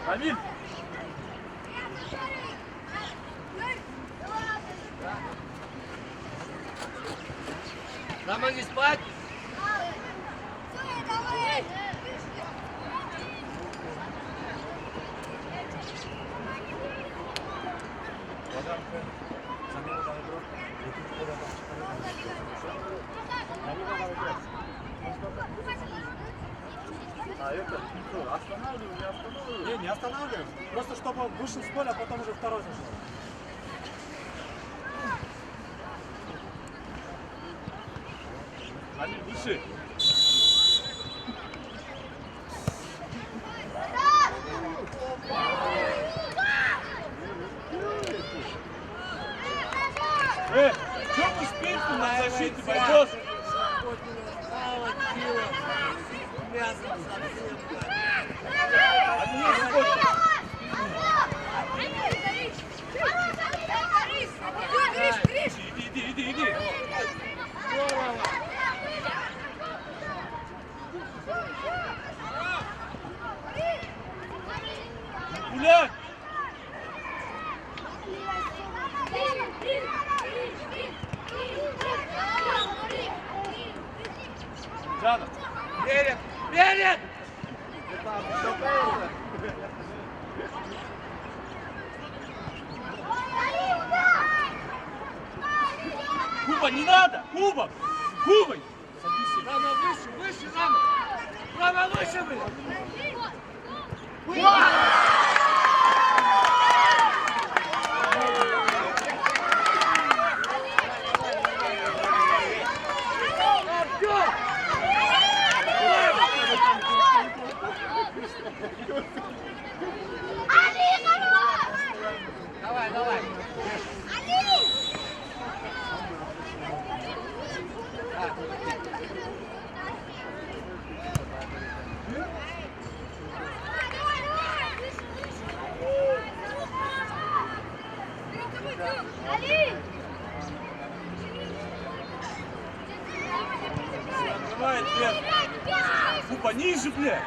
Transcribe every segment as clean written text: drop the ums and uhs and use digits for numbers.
Рамиль! Рама, не спать! А это останавливаем, не останавливаем? Не останавливаем. Просто чтобы он вышел с поля, а потом уже второй зашел. Рамиль, выше! Что ты спишь на защите, пойдешь? Иди. Гулять! Жанна! Верит! Куба, не надо! Куба! Куба! Рама, выше, Рама! Рама, выше, блин! Давай. Открывает, блядь! Куба, ниже, блядь!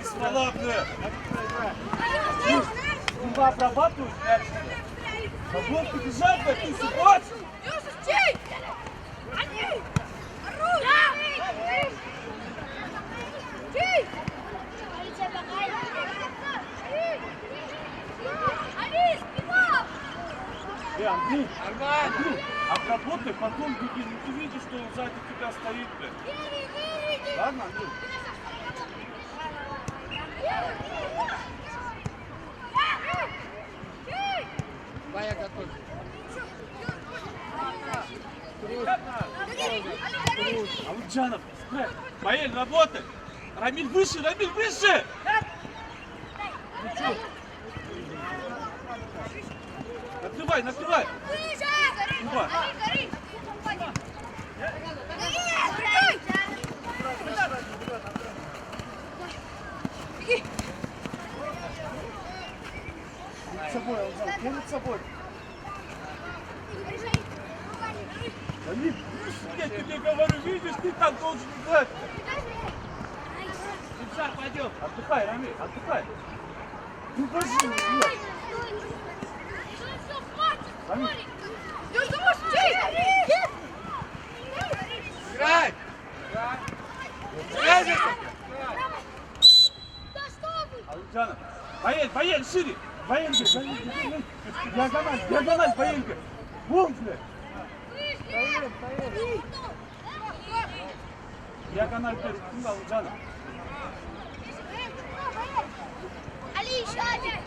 Смола, блядь! Куба обрабатывает, блядь! Пойдем побежать, блядь, ты субботь! Андрей, обработай, потом беги, ну ты видишь, что он сзади тебя стоит, блядь. Ладно, Андрей? Вая готов. Алуджанов, Маэль, работай! Рамиль, выше! Ну что? Накрывай! Куба! Перед собой, Алуджан, перед собой! Рамиль, я тебе говорю, видишь, ты так должен играть. Димшар, пойдем. Отдыхай, Рамиль, отдыхай. Ну, подожди, нет. Рамиль, Играй! Играй! Алжана, Баян, шире. Баян, диагональ, Баян. Вон, блядь. Диагональ перед кем, Алжана? Ali, еще один.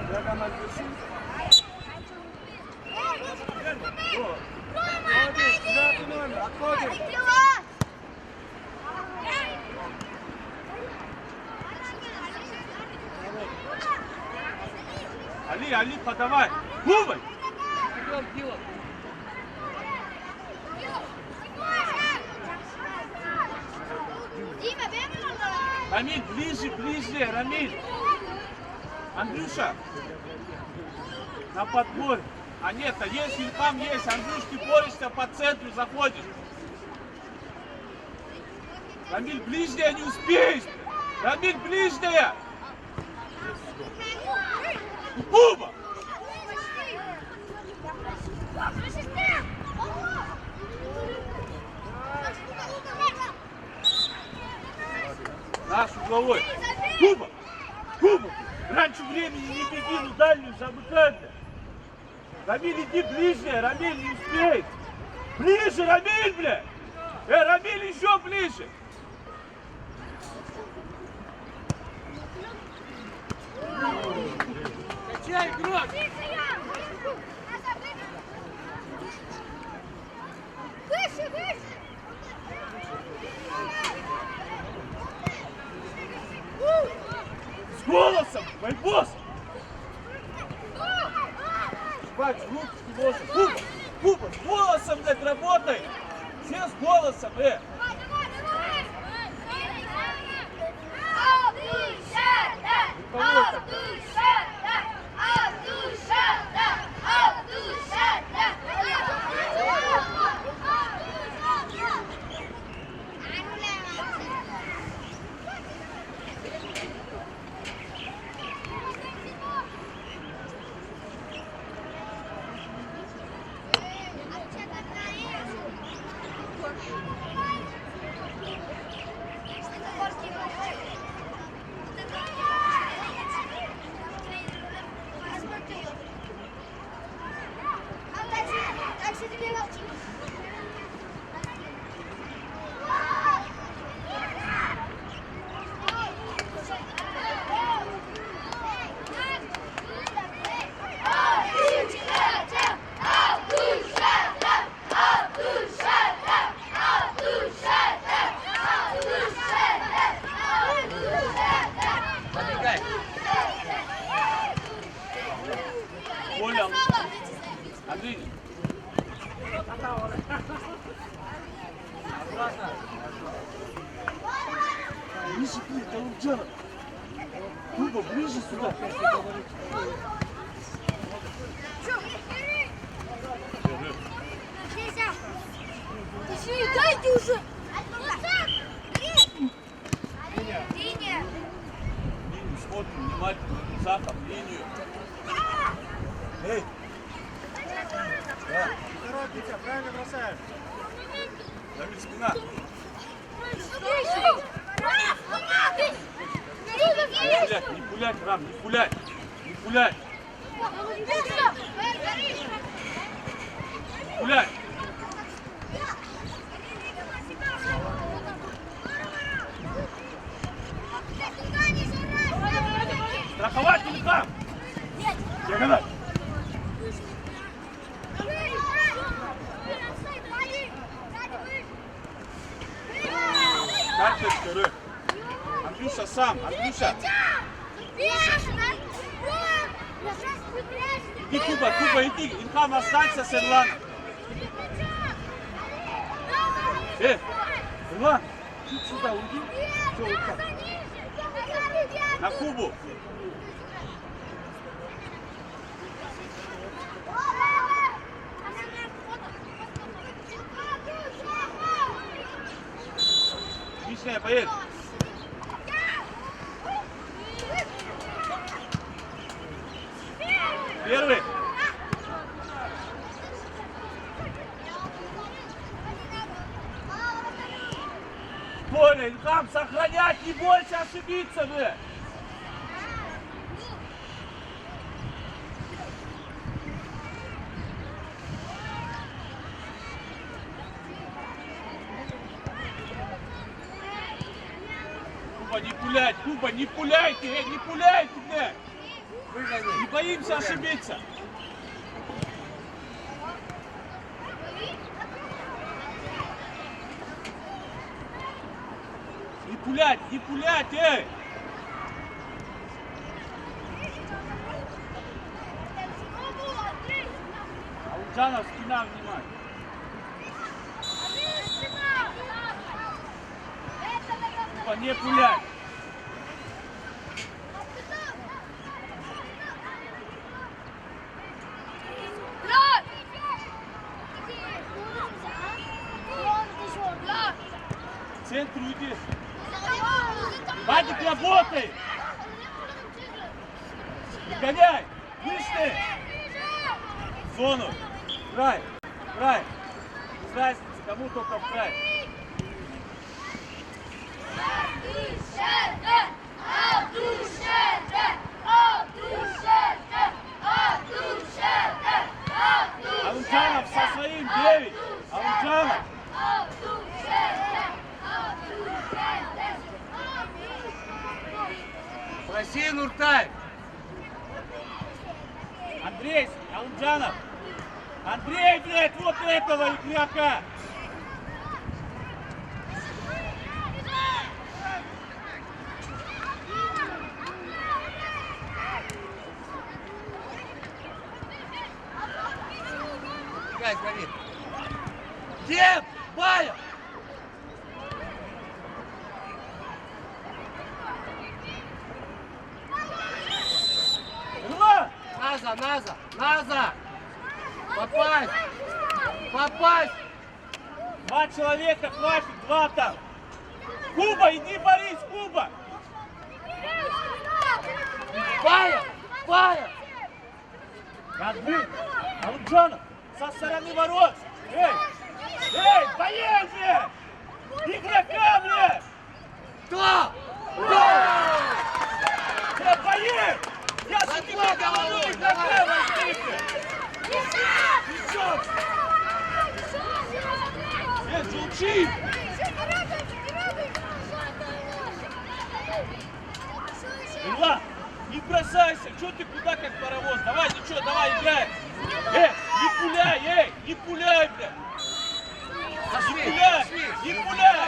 Диагональ перед. Молодец, 9 номер, отходим. Али, подавай. Губай. Пойдем, Дима. Дима, бегай. Рамиль, ближе, Рамиль. Андрюша, на подбор. А нет, а есть Ильхам, есть. Андрюш, ты борешься по центру, заходишь. Рамиль, ближняя, не успеешь. Рамиль, ближняя. Буба! Наш угловой. Буба! Раньше времени не беги, ну дальнюю замыкай. Рамиль, иди ближняя, Рамиль не успеет. Ближе, Рамиль, бля! Рамиль, еще ближе. Качай, игрок! Выше! С голосом, мой босс! Бач, руки с голосом. Буба, с голосом, блядь, работай! Все с голосом, Забегай! Коля, Андрей. Аккуратно! Ближе к ней, Талунджана. Буба, ближе сюда. Дайте уже! Диня! Линию смотрим внимательно. Запах, линию. Эй! Здорово, Витя, правильно бросаешь. Рамиль, спина. Не пулять, Рам, не пулять. Не пулять. Пулять. Страховать Ильхам. Диагональ. Карточка, Ры. Андрюша сам, Андрюша. Иди, Куба, иди. Ильхам, останься с Эрланом. Эрлан, чуть сюда уйди. Все, Ильхам. На Кубу. поедет. Первый. Коля, Ильхам, сохранять, не бойся ошибиться вы. Куба, не пуляйте, не пуляйте, блядь. Не боимся ошибиться. Не пулять, эй! Алджанов, спина, внимание. Куба, не пулять. В центр уйди. Вадик, работай! Гоняй! Выше! В зону! Край! Край! Без разницы, кому только в край. Алджанов со своим 9! Алджанов! Проси, Нуртай! Андрей, Алджанов! Андрей, блядь, вот этого игрока! Гай, горит! Дем! Бая! Рла! Наза! Попасть! Попасть! 2 человека, хватит, 2 там! Куба, иди борись, Куба! Бая! Отбыл! Алджанов, со стороны ворот! Эй, поедь! Игрока, блядь! Кто? Поедь! Я же тебе говорю, игрока возьмите! Несет! Жулчи! Ила, не бросайся! Чё ты куда как паровоз? Давай, ничего, давай, играй! Не пуляй, блядь! Не пуляй!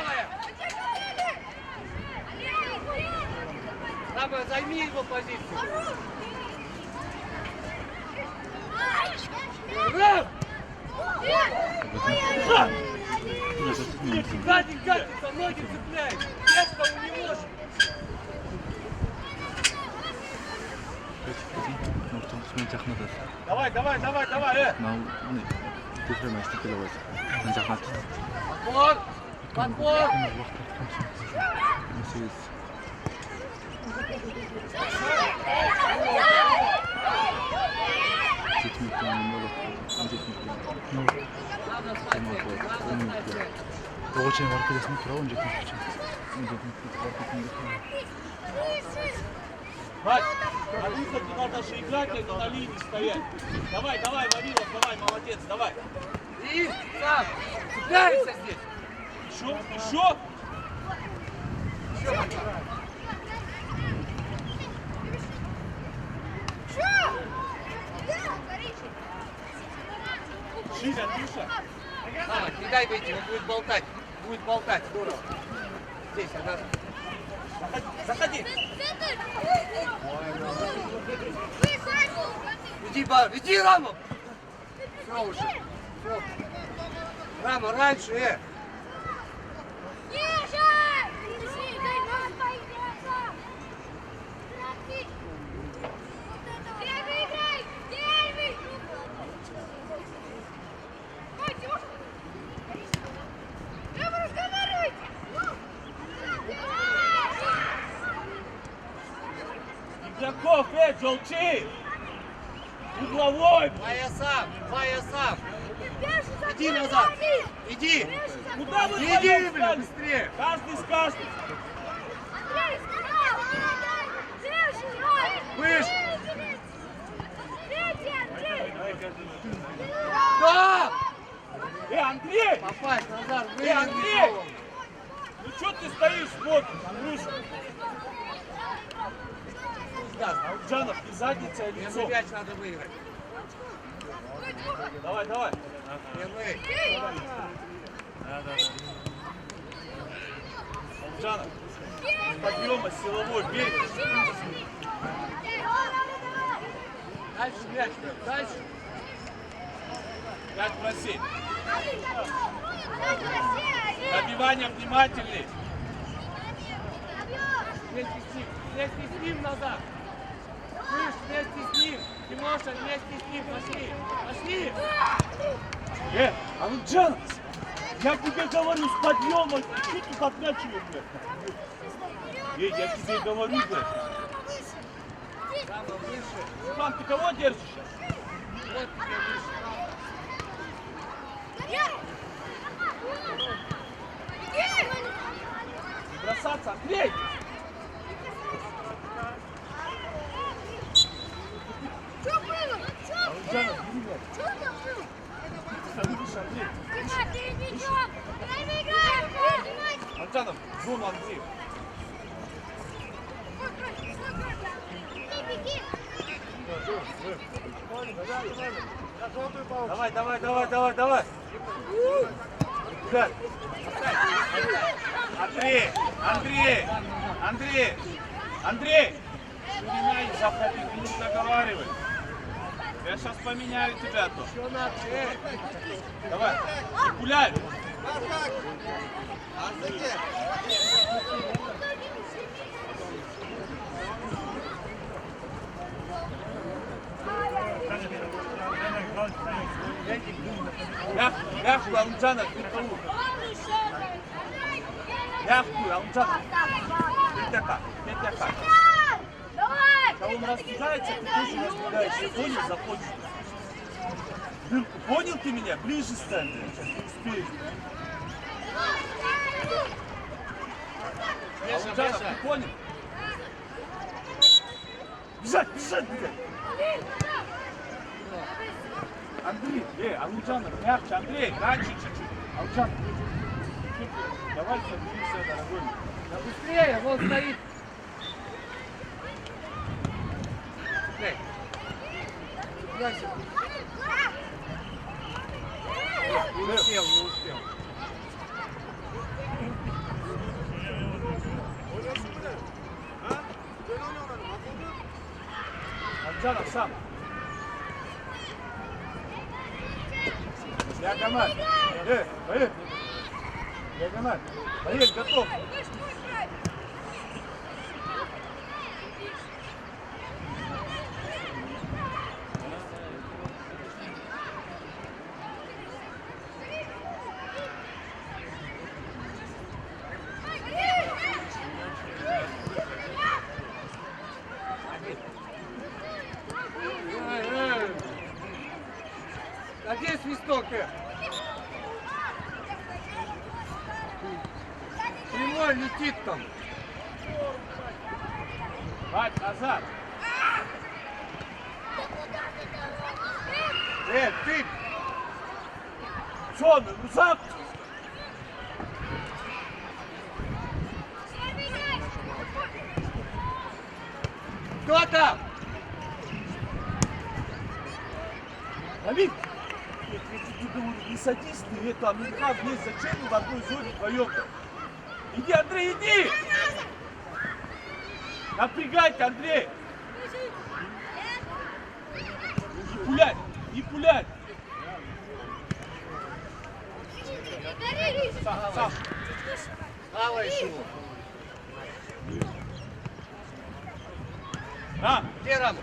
Рама, займи его позицию! Рам! Гадится, ноги цепляет! Резко он не может! Давай! Подбор! Получаем маркересный право, он же Вась, на выходе надо же играть, это на линии стоять. Давай, Вавилов, давай, молодец, давай. И сам! Цепляется здесь! Еще? Шире, Андрюша. Сама, не дай выйти, он будет болтать. Здорово. Здесь, она... Заходи. Иди, Рама! Все уже. Все. Рама, раньше, Желчи! Угловой! Фая сам, Фая сам. Бежи за Иди мной, назад. Али! Иди. Куда вы Иди, вдвоем бля, встали? быстрее. Каждый с каждым. Андрей, бежи, Рай! Выше. Третий, Андрей! Да! Андрей! Попасть назад, Андрей! Ну что ты стоишь, смотришь, Андрюша? Алджанов, не задница, а лицо. Мяч надо выиграть. Давай, давай. Прямые. Алджанов, подъема силовой, бей. Дальше мяч, дальше. Мяч проси. Добивание внимательней. Вместе с ним назад. Слышь, вместе с ним. Тимоша, вместе с ним. Пошли, пошли. Алджанов, я тебе говорю, с подъемом. Что ты подмячиваешь, блядь? Я тебе говорю, блядь. Сама выше. Иван, ты кого держишь сейчас? Вот тебе выше. Бросаться, Андрей! Что было? Алджанов, бери мяч. Что там было? Видишь, Андрей? Перед мячом! Дай выиграем! Алджанов, в зону Андрея. Беги! Давай, давай, давай, давай, давай. Ребят. Андрей, Андрей, Андрей, Андрей. Поменяй, заходи, ты не договаривай. Я сейчас поменяю тебя тут. Что надо? Давай, гуляй. Мягкую, Алджанов, ты кого? Мягкую, Алджанов. Петяка. Давай! Когда он разбегается, ты тоже разбегаешься. Понял, заходишь. Дырку, понял ты меня? Ближе стань. Сейчас не успеешь. Алджанов, ты понял? Бежать, бежать, блядь! Андрей, Алджанов, мягче, Андрей, раньше чуть-чуть. Алджанов, давай соберись, дорогой. Да быстрее, вон стоит. Эй. Дальше. Не успел, не успел. Алджанов сам. Диагональ. Поехали. Диагональ. Поехали, готов. А где свисток? Прямой летит там. Бать, назад. Ты! Что, ну назад? Кто там? Давид, я тебе говорю, не садись ты, это Амирхан есть, зачем вы в одной зоне вдвоем-то? Иди, Андрей, иди! Напрягайте, Андрей! Не пулять, не пулять! Сам. Хаваешь его. На, Где Рама?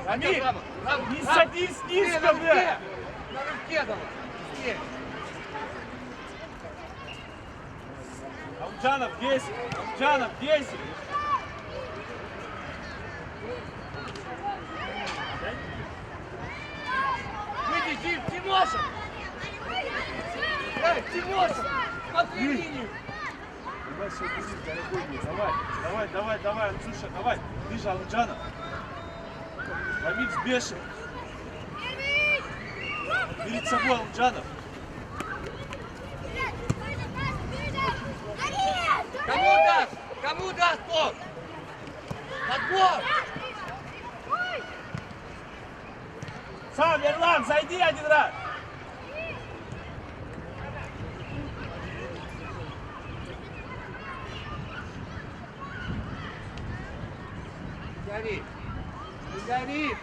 Амир, Рама, не садись низко, бля! На Кедова. Быстрее. Амджанов 10. Амджанов 10. Выйди, Дим, Тимоша! Эй, Тимоша! Смотри линию! Давай, все, дорогой мой, давай, Андрюша, давай. Ближе, Амджанов. Рамиль сбешен. Перед собой, Амджанов. Кому даст? Кому даст тот? Подбор! Сам, Ерлан, зайди один раз. Гори! Не гори!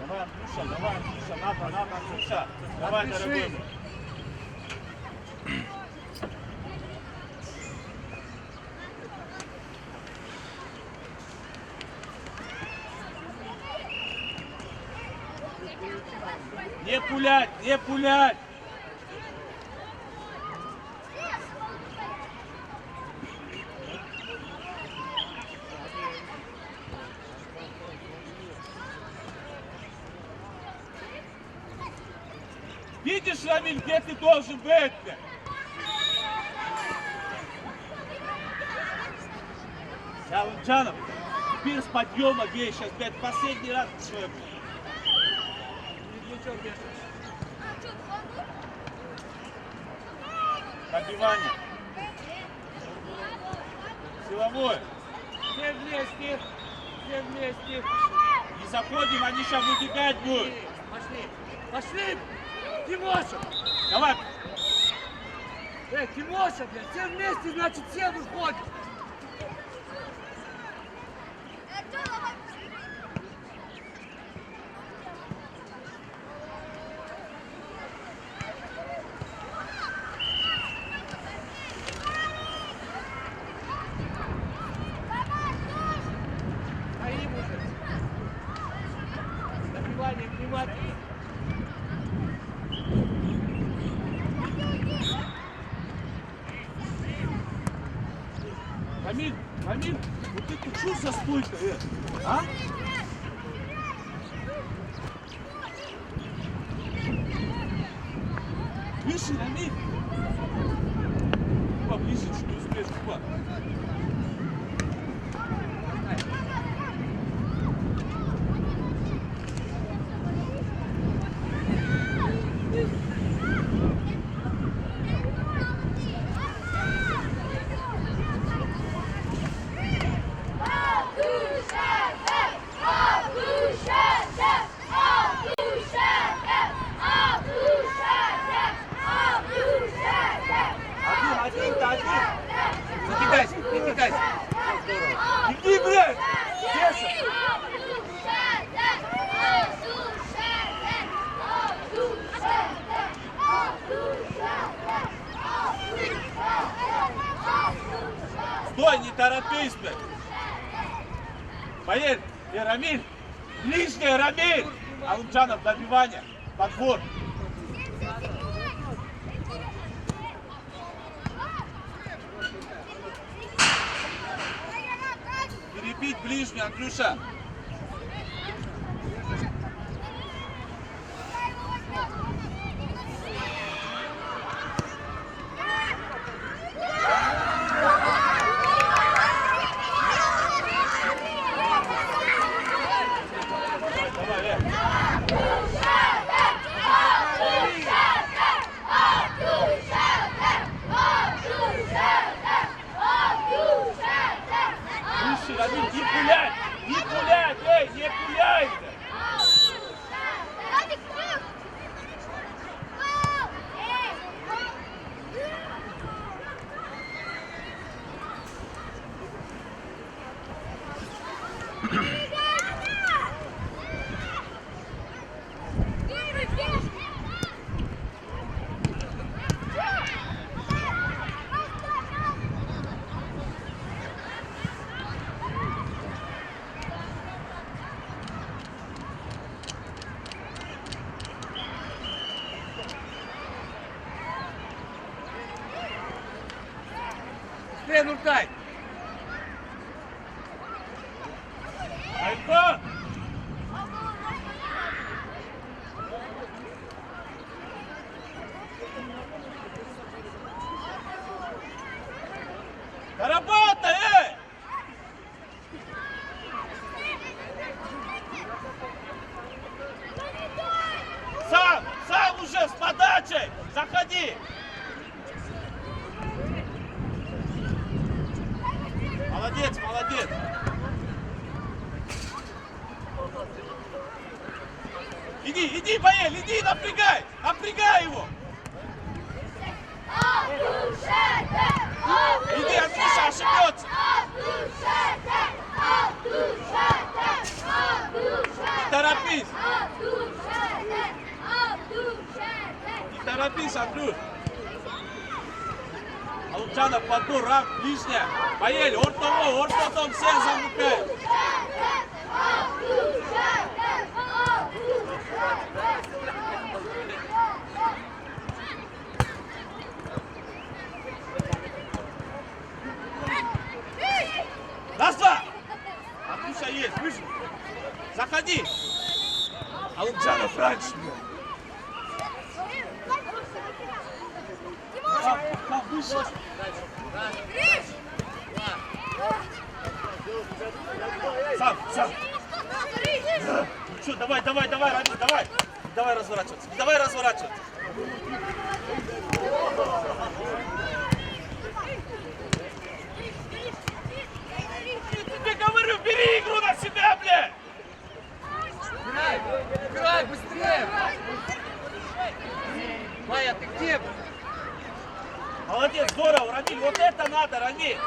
Давай, Андрюша, надо, Андрюша. Давай, Отпиши. дорогой мой. Не пулять, не пулять! Видишь, Рамиль, где ты должен быть? Салымджанов, теперь с подъема бей, сейчас, блядь, последний раз человек. Ничего бежишь. Пробивание. Силовое. Все вместе! Все вместе! Не заходим, они сейчас выбегать будут. Пошли! Пошли! Тимоша! Давай. Тимоша, блядь! Все вместе, значит, все выходят! Стоим уже! Добивание, внимательно! Рамиль, вот ты что за стойка, а? Выше, Рамиль. Поближе, что не успеешь, Куба. Не кидайся, не кидайся! Иди, блядь! Теша! Стой, не торопись, блядь! Поверь, Рамиль! Ближняя, Рамиль! Алымджанов, добивание! Подбор! Перебить ближнюю, Андрюша! Выше, Рамиль, не пулять! Не пулять! быстрее, Нуртай! Айко! Доработай, эй! Сам уже с подачей! Заходи! Молодец, молодец! Иди, Баэль, иди, напрягай его! Иди, Андрюша, ошибется! Не торопись, Андрюш! Алукчанов, подбор, рам, лишняя! Баэль, ортадан все замыкают! Раз-два! Андрюша есть, выше! Заходи! Алукчанов раньше! Выше! Сам! Ну что, давай, Рамиль, давай! Давай разворачиваться! Я тебе говорю, бери игру на себя, блядь! Играй, быстрее! Майя, ты где? Молодец, здорово, Рамиль, вот это надо, Рамиль!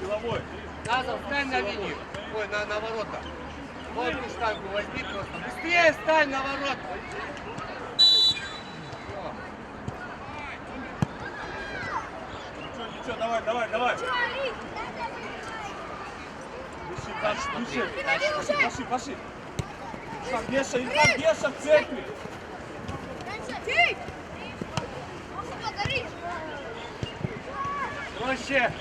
Головой. Назов, встань на линию. Ой, на ворота. Вот ты штангу возьми просто. Быстрее встань на ворота. Ничего, давай. Дыши. Беша в церкви. Проще.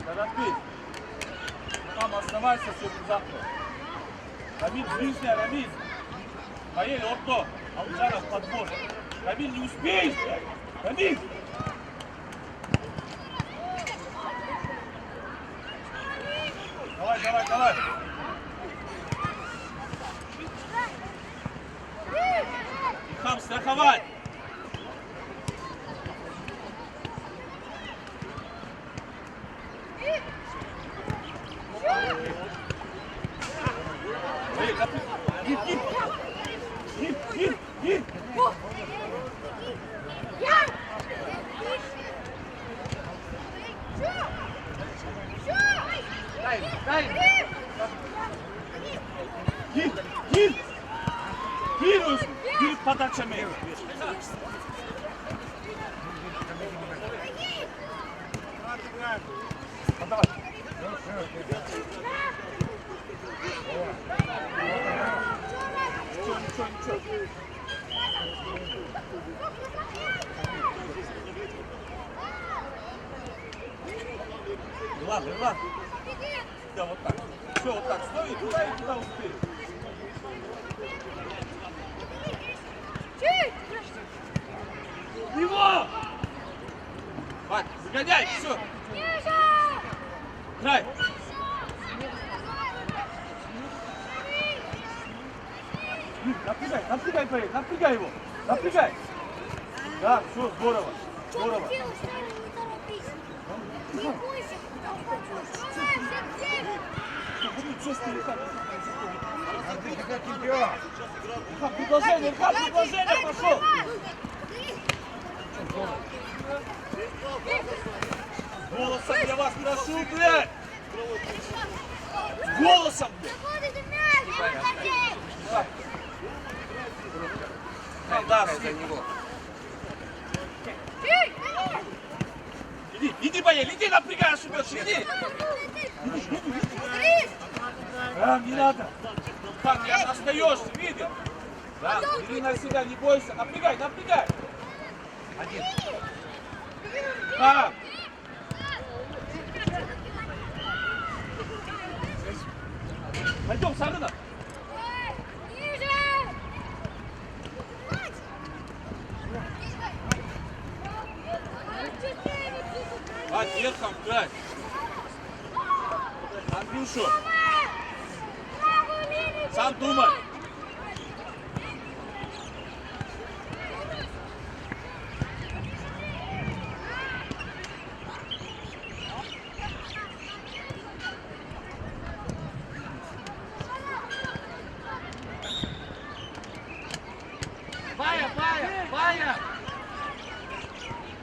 Торопись. Там оставайся все внезапно. Рамиль, ближняя, Рамиль. Баэль, орто. Алукчанов, подбор. Рамиль, не успеешь, блядь. Рамиль. Давай. Ихам, страховать. Гиб. Дай. Гиб подачами. Давай. Ничего. Ладно. Да, вот так. Все, вот так. Стой, и туда успеешь. Его! Вань, загоняй, все. Край. Напрягай, Фаэль, напрягай его. Напрягай. Да, все, здорово. Не бойся, месте, Ильхам. Ильхам, предложение, пошел. Голосом я вас прошу, блядь. Голосом, блядь. Заходите в мяч! Да, За него. Иди, Боель, иди, напрягай, ошибешься, иди. Не надо. Как, ты остаешься, видишь? Да, бери на себя, не бойся. Напрягай. Один. Пойдем, Сарынов. Ниже! Верхом играть. Андрюшу, сам думай. Ваня!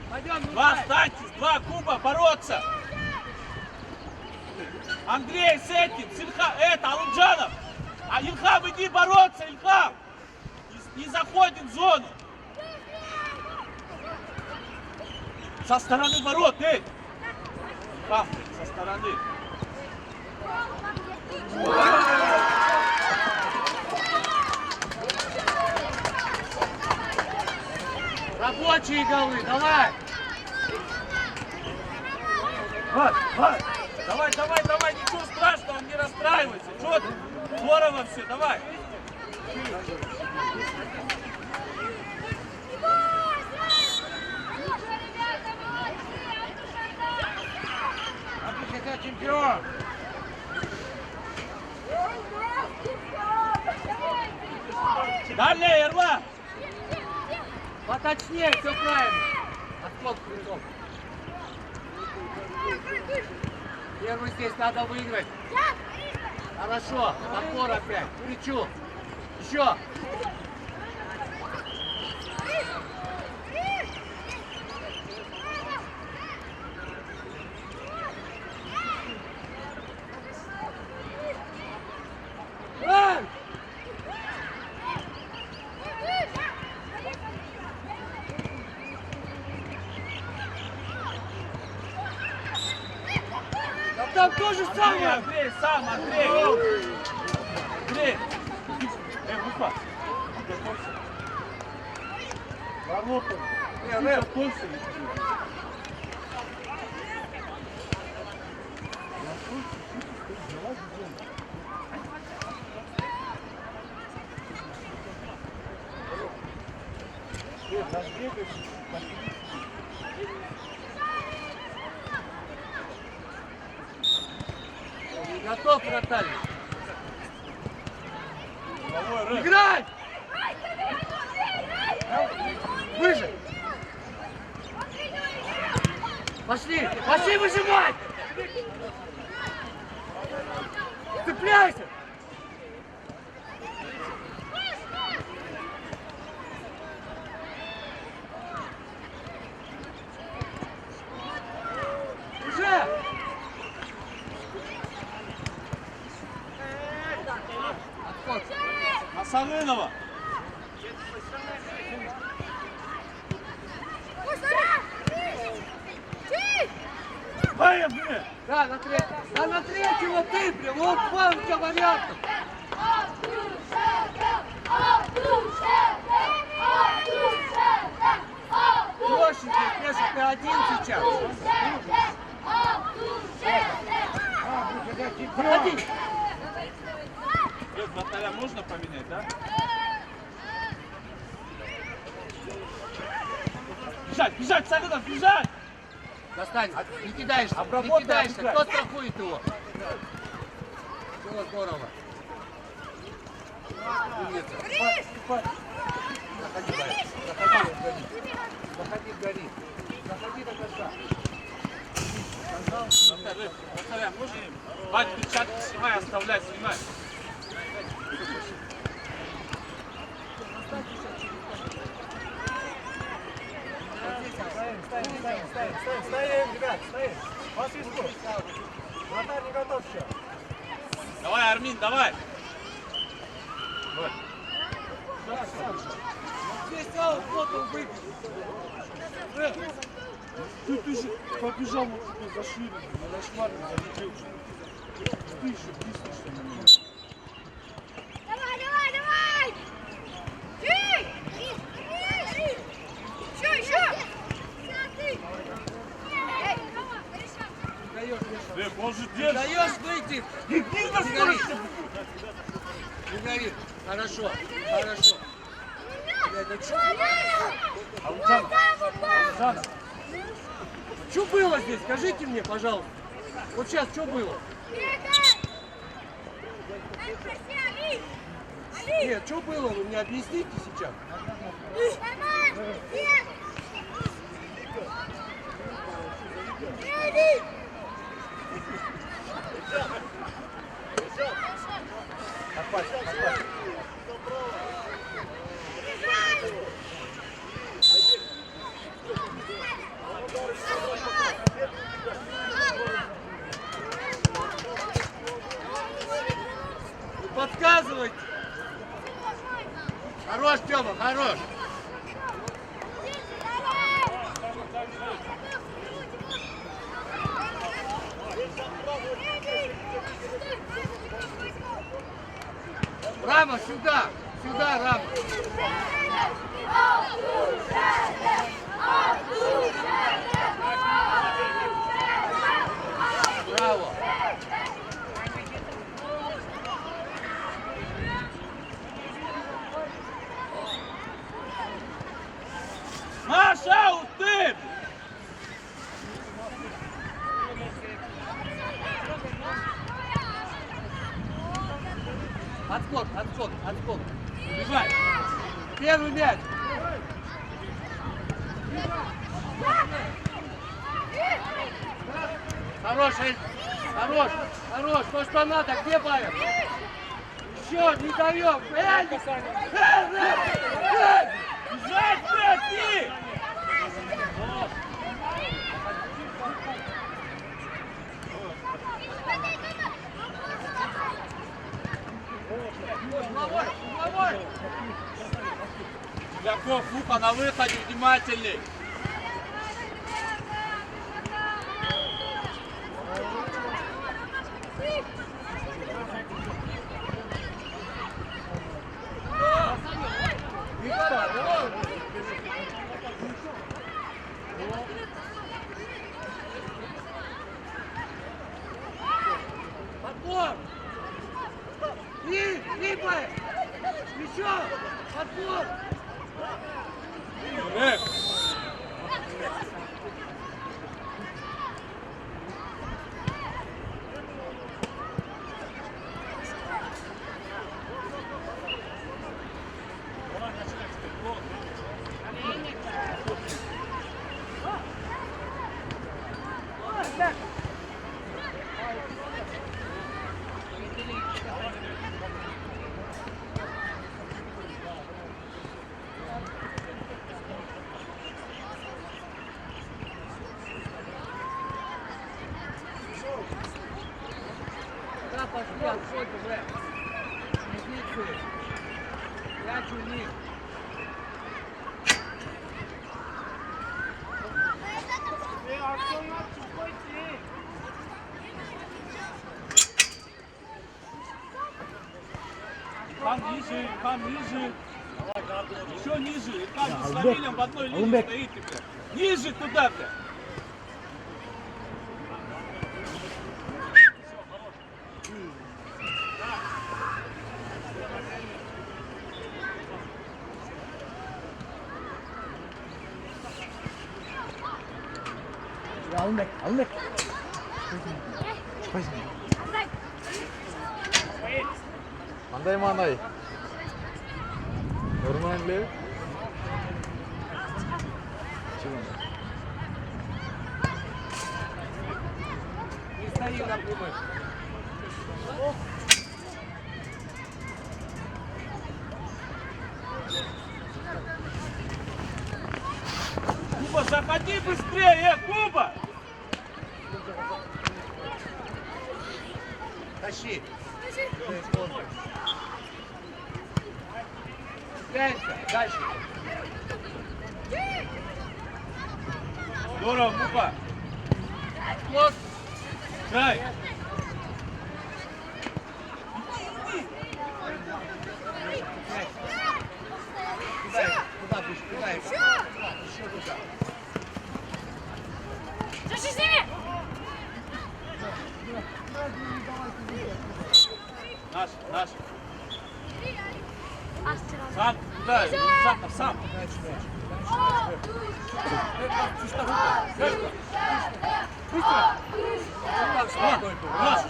Пойдем, ну Два, встаньте, два куба бороться. Андрей с этим, Алунджанов. А Ильхам, иди бороться, Ильхам. Не заходим в зону. Со стороны ворот, эй. Ильхам, со стороны. Рабочие голы, давай! Давай, ничего страшного, не расстраивайся. Что ты? Здорово все, давай. Андрюша, чемпион! Далее, Ерла. Поточнее, все правильно. Отскок прыжок. Первый здесь надо выиграть. Хорошо, напор опять. К плечу. Еще. Там тоже самое. Андрей, сам, Андрей. Гуфа. Ворота. Готовься. Готов, вратарь. Играй! Выше! Пошли выжимать! Цепляйся! Уже! Отход! Асанынова. Да, на третьего. Да, на третьего ты, блин. Вот два у тебя вариантов. Площадь, Пеша, ты один сейчас. Проходи. Вратаря можно поменять, да? Бежать, Сарынов, бежать! Достань, не кидаешься, не Обработай, кидаешься. обыграй. Кто страхует его? Все здорово. Умница. Заходи, Борис. Заходи в гори. Заходи в гори. Заходи до конца. Повторяем, можно? Вань, перчатки снимай, оставляй, снимай. Стоим, ребят, стоим. По свистку. Вратарь не готов еще. Давай, Армин, давай. Здесь аут, вот он выбил. Ты же побежал вот сюда за шире, на шмарку залетел. Ты еще близко, на меня. Давай, давай, давай! Еще! Эй, Рома, решай! Даешь, Миша. Ты, может, держишь? Даешь выйти. Иди на скорость! Не гори. Хорошо, хорошо. Это что? Александр, Что было здесь? Скажите мне, пожалуйста. Вот сейчас что было? Нет, что было? Вы мне объясните сейчас. Подсказывайте. Хорош, Тёма, хорош. Рама, сюда. Сюда, Рама. Браво. Маша, ты! Отскок, отскок, отскок. Бежать! Первый мяч. Хорош, Эль. Хорош, хорош. То, что надо. Где Павел? Еще, не даем. Эль! Бежать, блядь, ты! Угловой, угловой. Яков, Лука на выходе, внимательней! Подбор. И Павел. Еще. Подбор. Да, пошли, отходи, бля. Позиции. Мяч у них. Там ниже, там ниже. Еще ниже. Там с Равилем в одной линии стоите, блядь. Ниже туда, блядь. Alındık, alındık. Mандай мандай. Нормально. стоим на прямых. Куба, заходи быстрее, Куба! Тащи. Цепляемся. Дальше. Здорово, Куба! Вот. Край! Куда будешь? Куда? Еще туда. Держи с ними! Наш, наш. Астера. Сам, куда? Сам. Наш.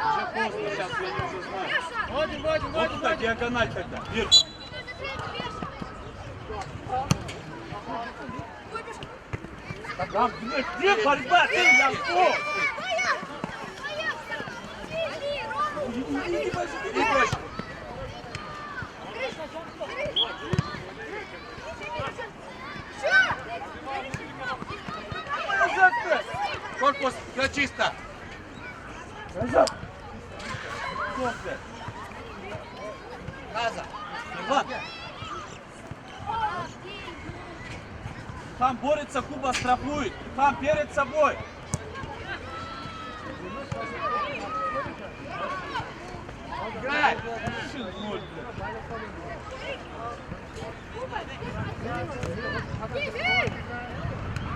Уже поздно, сейчас я уже знаю. Вводим. Вот туда, диагональ тогда. Вверх. Там, где борьба? Ты, Янко! Иди проще. Корпус, все чисто. Назад! Кофе! Назад. Иван! Там борется, Куба штрафует. Там перед собой. Играй.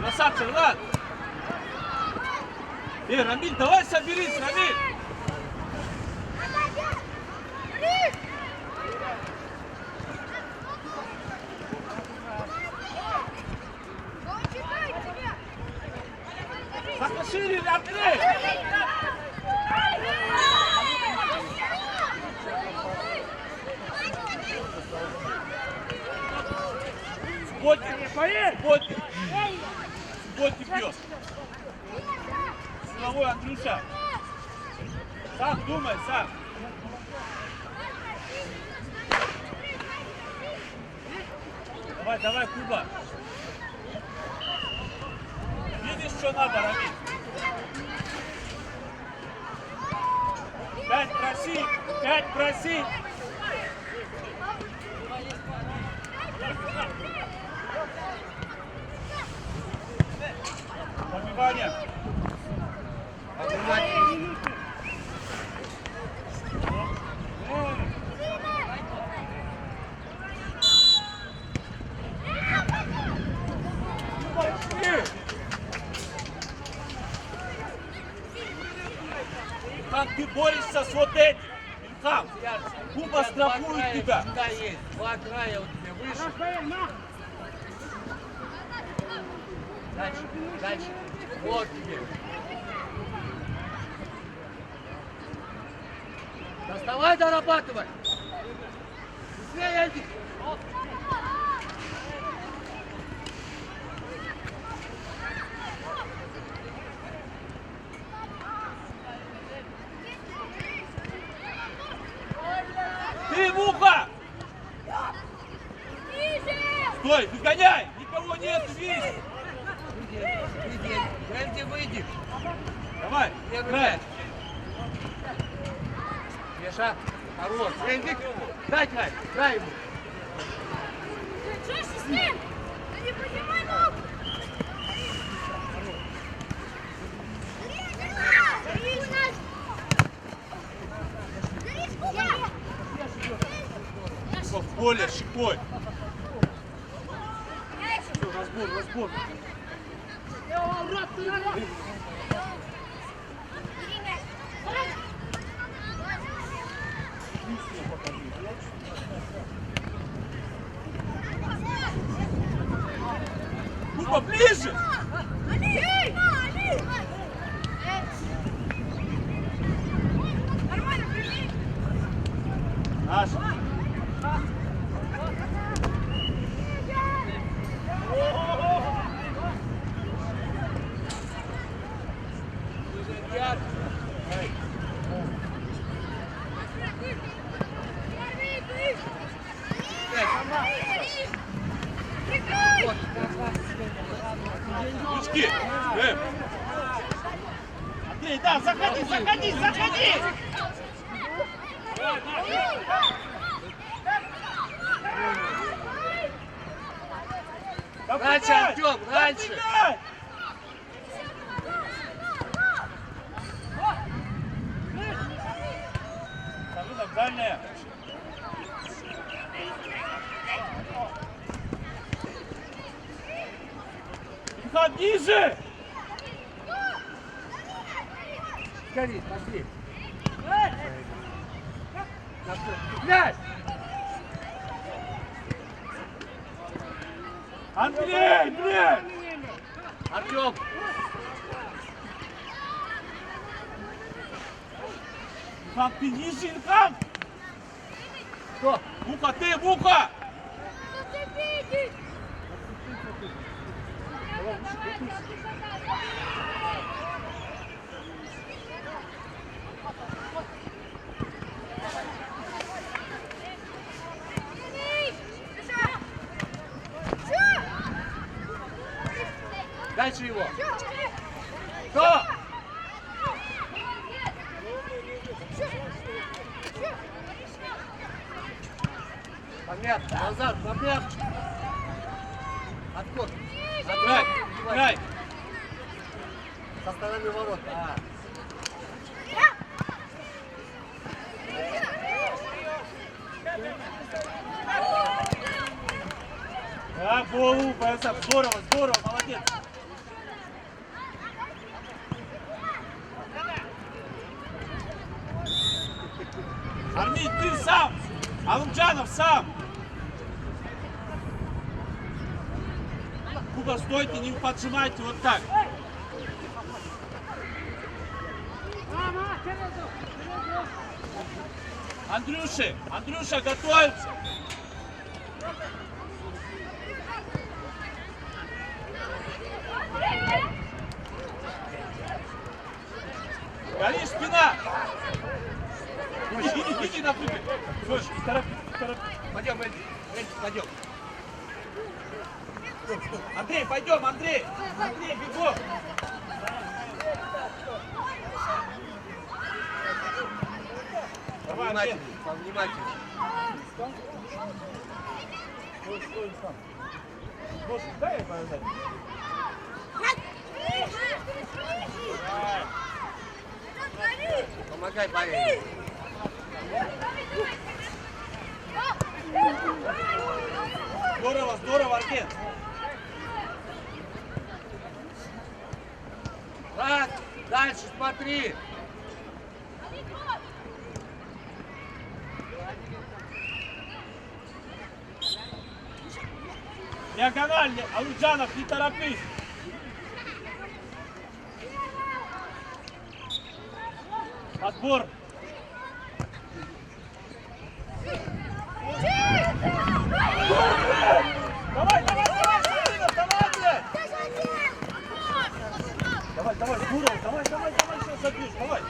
Красавчик, Влад! Рамиль, давай соберись, Рамиль! Так пошире, Андрей! Субботник бьет. Силовой, Андрюша. Сам думай, сам. Давай, Куба. Видишь, что надо, Рамиль? 5 проси. Побивание. Как ты борешься с вот этим? Ильхам, Куба страхует тебя. Всегда есть. Два края у тебя выше. Дальше. Вот тебе. Доставай, дорабатывай. Быстрее, Эдик. Ты в ухо! Стой, выгоняй! Никого нет, видишь? Выйди. Бренди, выйди. Давай, играй. Миша, хорош. Бренди, дай край. Дай ему. Жестче с ним! Да не поднимай ногу! В поле, щекой. Все, разбор. Куба, ближе! Нормально, прими! Наш. Ребят. Ручки! Андрей, да, заходи, заходи, заходи! Раньше, Артем, раньше! Самина, дальняя! Михан, ниже! Скорей, пошли! Мяч! Андрей, блядь! Артем! Михан, ты ниже, Ильхан! Кто? Муха, ты, Муха! Дальше его! Кто? Помят, назад, помят! Отход! Играй, играй! Со стороны ворот. Да, голову, Байсап, здорово, здорово, молодец! Армин, ты сам! Алымджанов сам! Куба, стойте, не поджимайте вот так. Андрюша, готовимся! Горишь, спина! Иди на прыгай! Слушай, торопись. Пойдем, Эльди, пойдем. Андрей, пойдем, Андрей! Андрей, бегом! Давай, Андрей! Повнимательнее. Слушай, дай я повязать. Помогай, парень. Здорово, здорово, Аркен! Так, дальше смотри. Диагональный, Алымджанов, не торопись! Подбор! Давай, Савинов, давай, блядь! Давай, здорово, давай, сейчас забьешь, давай!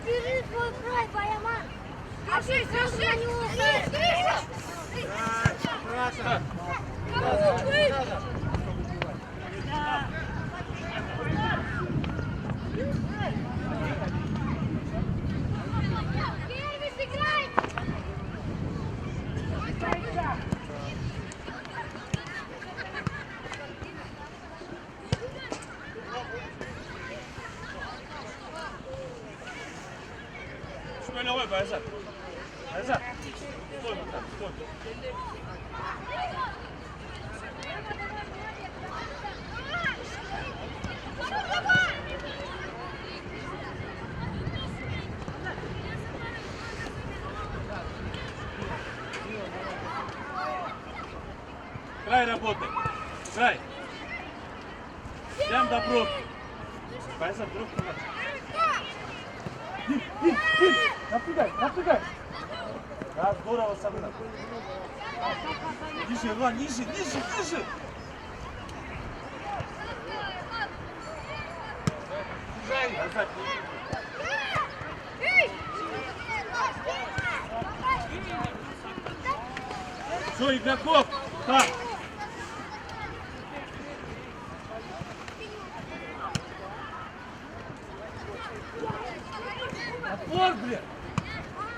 Бери свой край, Баяман! Держись! Первый сыграй! Шмелевой, Байзат! Байзат! Стой вот так, стой! Край работай! Край! Прям до бровки! Байзат, бровку надо! Ты, напрягай, напрягай. Да, здорово, Сабина. Ниже, Иван, ниже, ниже, ниже. Назад. Все, игроков. Так. Отбор, блин.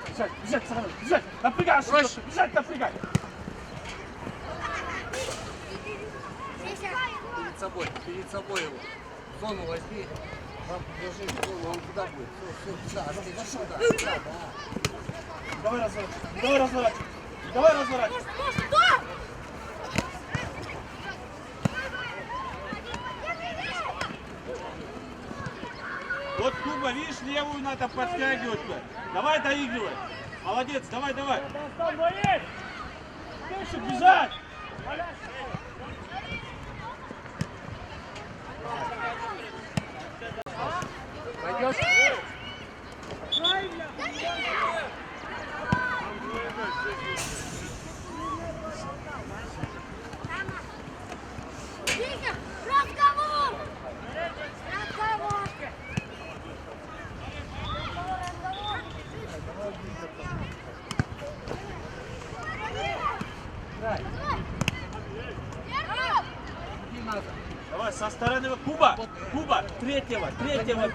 Бежать, бежать, сразу, бежать. Напрягай, Проще. бежать, напрягай. Перед собой его. Зону возьми. Там держи зону, он куда будет? Все, сюда. Давай разворачивай, давай разворачивай. Давай разворачивай. Вот, Куба, видишь, левую надо подтягивать. Блядь. Давай доигрывай. Молодец, давай, давай. Дальше бежать. Пойдешь? Разговор! Разговор! Иди назад. Давай, со стороны Куба. Куба, третьего,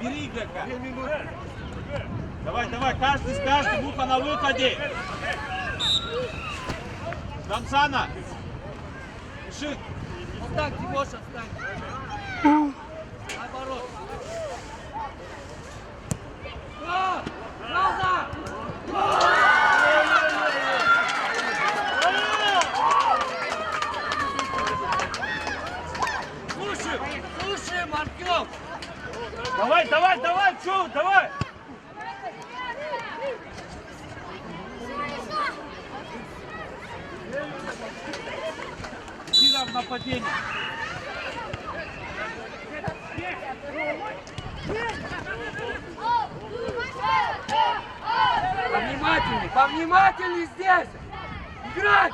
бери игрока. Давай, давай, каждый с каждым, Муха на выходе. Рамзана. Шик. Встань, Тимоша, встань. Наоборот. Назад! Слушаем, Артем! Давай, давай, давай, чё, давай. Иди нам в нападение. Повнимательней здесь! Играть!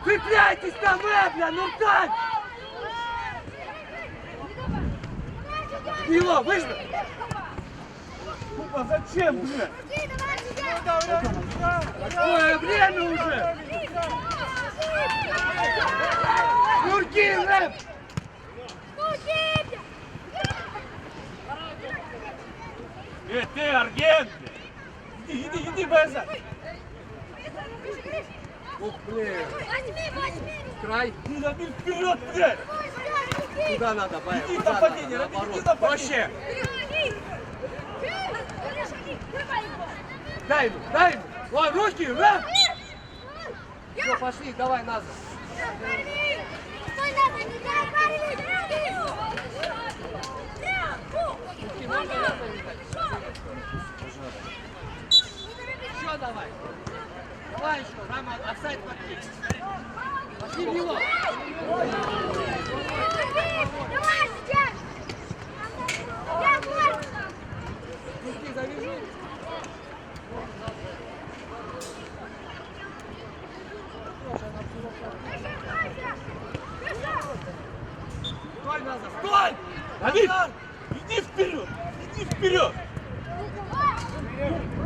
Цепляйтесь там, бля, ну встань! Его, выжми! Куба, зачем, блядь? Какое время уже! Юрки, рэп! Ты, Арген! Иди, База! Ух, блин! Возьми! Край! Ты набил вперед, блядь! Куда надо, Бая? Иди Куда нападение, надо? Рамиль, иди Наоборот. нападение! Дай ему! Ой, руки, рэп! Все, пошли, давай назад! Стой назад, не дай Руки можно назад дать? Еще давай! Давай еще, Рама, офсайд подпись! Пошли в него! Давай сейчас! Я гол! Руки завяжу! Стой назад! Стой! Рамиль, Назад! иди вперед! Иди вперед! Давай!